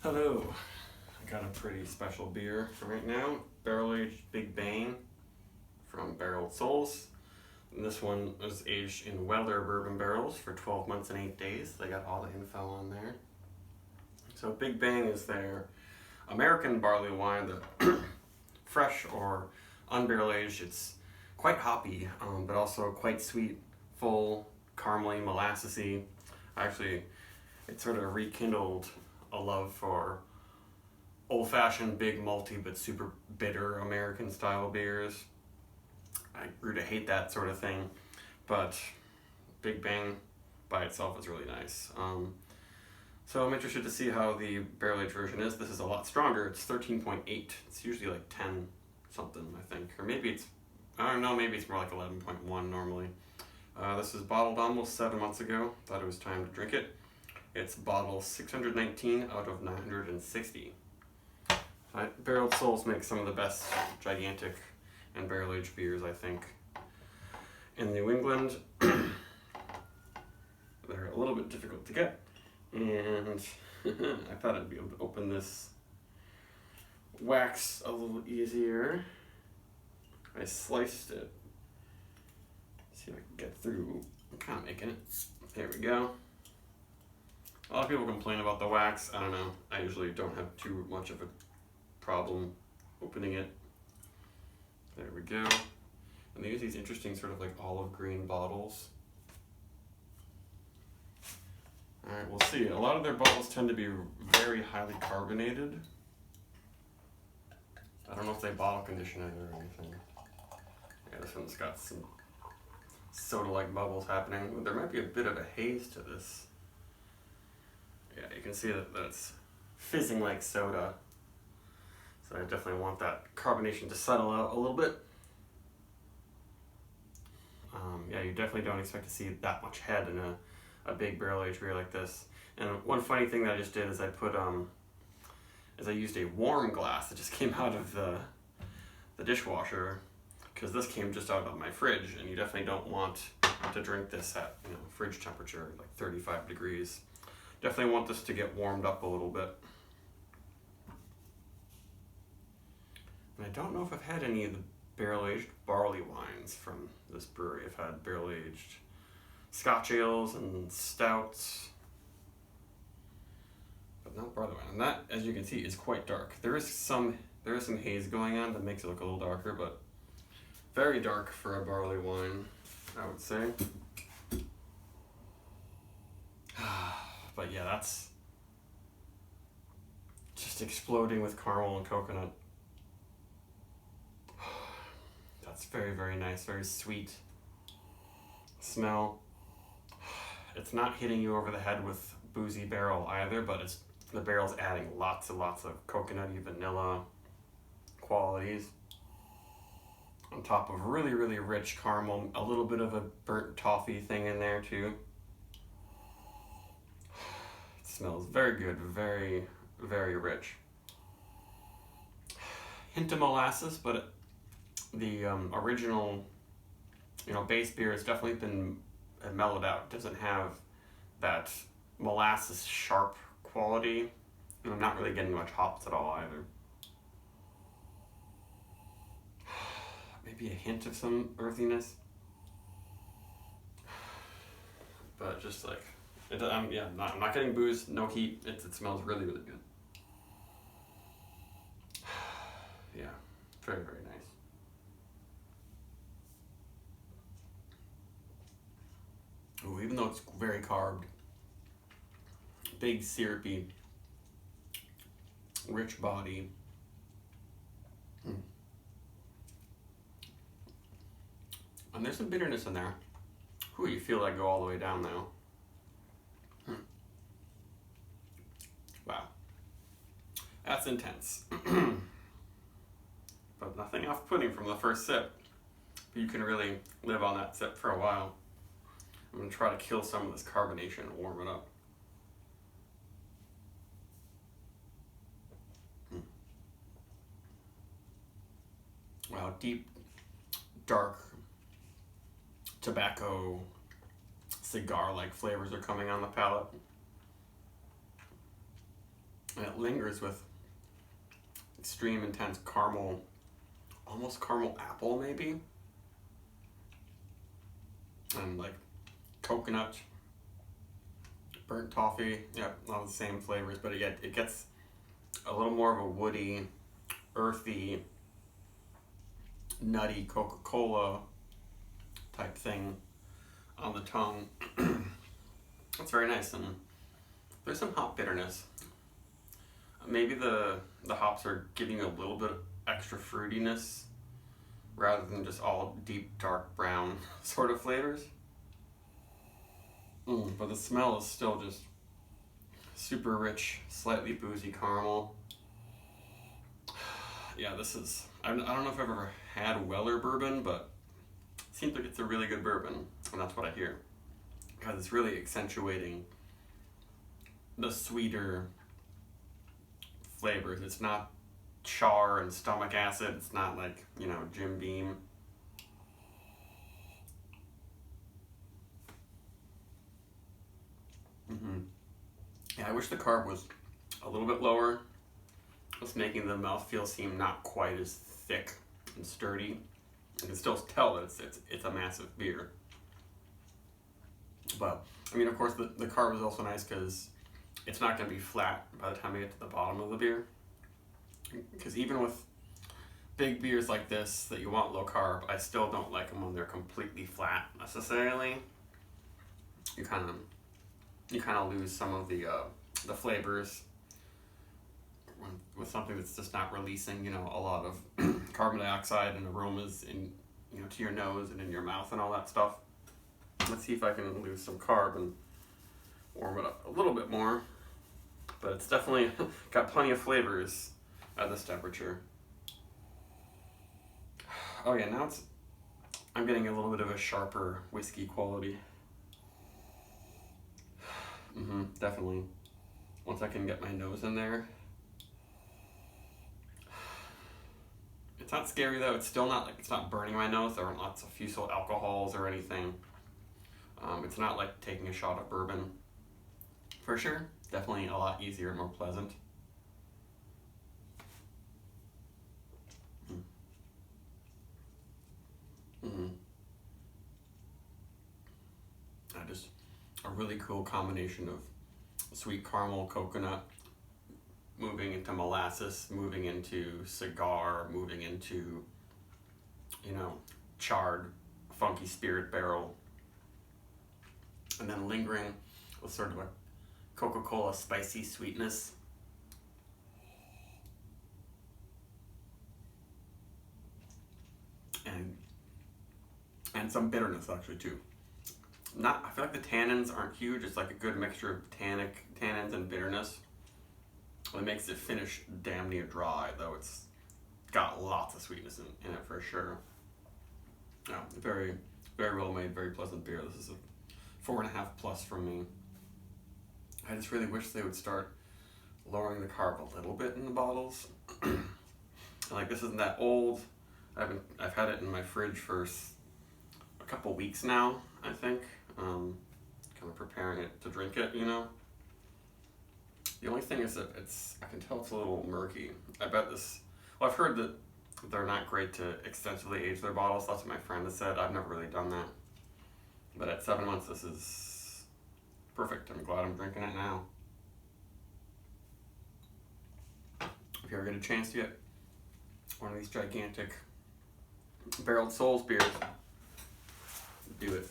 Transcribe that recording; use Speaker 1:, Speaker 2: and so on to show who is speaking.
Speaker 1: Hello, I got a pretty special beer for right now. Barrel aged Big Bang from Barreled Souls. And this one was aged in Weller bourbon barrels for 12 months and 8 days. They got all the info on there. So Big Bang is their American barley wine, the fresh or unbarrel aged. It's quite hoppy, but also quite sweet, full, caramely, molassesy. Actually, it sort of rekindled a love for old-fashioned, big, malty, but super bitter American-style beers. I grew to hate that sort of thing, but Big Bang by itself is really nice. So I'm interested to see how the barrel-aged version is. This is a lot stronger. It's 13.8. It's usually like 10 something, I think. Or maybe it's, I don't know, maybe it's more like 11.1 normally. This was bottled almost 7 months ago. Thought it was time to drink it. It's bottle 619 out of 960. Barreled Souls make some of the best gigantic and barrel-aged beers, I think. In New England, they're a little bit difficult to get, and I thought I'd be able to open this wax a little easier. I sliced it. See if I can get through. I'm kind of making it. There we go. A lot of people complain about the wax. I don't know. I usually don't have too much of a problem opening it. There we go. And they use these interesting sort of like olive green bottles. Alright, we'll see. A lot of their bottles tend to be very highly carbonated. I don't know if they bottle condition it or anything. Yeah, this one's got some soda-like bubbles happening. There might be a bit of a haze to this. Yeah, you can see that it's fizzing like soda. So I definitely want that carbonation to settle out a little bit. Yeah, you definitely don't expect to see that much head in a big barrel-aged beer like this. And one funny thing that I just did is I used a warm glass that just came out of the dishwasher, because this came just out of my fridge, and you definitely don't want to drink this at fridge temperature, like 35 degrees. Definitely want this to get warmed up a little bit. And I don't know if I've had any of the barrel-aged barley wines from this brewery. I've had barrel-aged Scotch ales and stouts, but not barley wine. And that, as you can see, is quite dark. There is some haze going on that makes it look a little darker, but very dark for a barley wine, I would say. But yeah, that's just exploding with caramel and coconut. That's very, very nice, very sweet smell. It's not hitting you over the head with boozy barrel either, but the barrel's adding lots and lots of coconutty vanilla qualities on top of really, really rich caramel, a little bit of a burnt toffee thing in there too. Smells very good, very, very rich. Hint of molasses, but the original, base beer has definitely been mellowed out. It doesn't have that molasses sharp quality. I'm not really getting much hops at all either. Maybe a hint of some earthiness, but just like. I'm not getting booze, no heat. It smells really, really good. Yeah, very, very nice. Ooh, even though it's very carved, big, syrupy, rich body. And there's some bitterness in there. Ooh, you feel that go all the way down though. Wow, that's intense. But nothing off-putting from the first sip. You can really live on that sip for a while. I'm gonna try to kill some of this carbonation and warm it up. Wow, deep, dark, tobacco, cigar-like flavors are coming on the palate. And it lingers with extreme intense caramel, almost caramel apple maybe, and like coconut, burnt toffee. Yep, all the same flavors, but it gets a little more of a woody, earthy, nutty Coca-Cola type thing on the tongue. It's very nice, and there's some hop bitterness. Maybe the hops are giving you a little bit extra fruitiness rather than just all deep dark brown sort of flavors. But the smell is still just super rich, slightly boozy caramel. Yeah, this is, I don't know if I've ever had Weller bourbon, but it seems like it's a really good bourbon, and that's what I hear. Because it's really accentuating the sweeter flavors. It's not char and stomach acid. It's not like, you know, Jim Beam. Yeah, I wish the carb was a little bit lower. It's making the mouthfeel seem not quite as thick and sturdy. You can still tell that it's a massive beer. But, I mean, of course, the carb is also nice because it's not going to be flat by the time you get to the bottom of the beer. Because even with big beers like this that you want low carb, I still don't like them when they're completely flat necessarily. You kind of lose some of the flavors with something that's just not releasing, you know, a lot of carbon dioxide and aromas in, you know, to your nose and in your mouth and all that stuff. Let's see if I can lose some carb and warm it up a little bit more. But it's definitely got plenty of flavors at this temperature. Oh yeah, now I'm getting a little bit of a sharper whiskey quality. Definitely. Once I can get my nose in there. It's not scary though. It's still not like, it's not burning my nose. There aren't lots of fusel alcohols or anything. It's not like taking a shot of bourbon. For sure, definitely a lot easier and more pleasant. Just a really cool combination of sweet caramel, coconut, moving into molasses, moving into cigar, moving into, you know, charred, funky spirit barrel, and then lingering with sort of a Coca-Cola spicy sweetness. And some bitterness actually too. I feel like the tannins aren't huge. It's like a good mixture of tannins and bitterness. It makes it finish damn near dry, though it's got lots of sweetness in it for sure. Yeah, very, very well made, very pleasant beer. This is a 4.5 plus from me. I just really wish they would start lowering the carb a little bit in the bottles. Like, this isn't that old. I've had it in my fridge for a couple weeks now, I think. Kind of preparing it to drink it, you know. The only thing is that I can tell it's a little murky. I bet I've heard that they're not great to extensively age their bottles. That's what my friend has said. I've never really done that. But at 7 months, this is perfect. I'm glad I'm drinking it now. If you ever get a chance to get one of these gigantic barreled Souls beers, do it.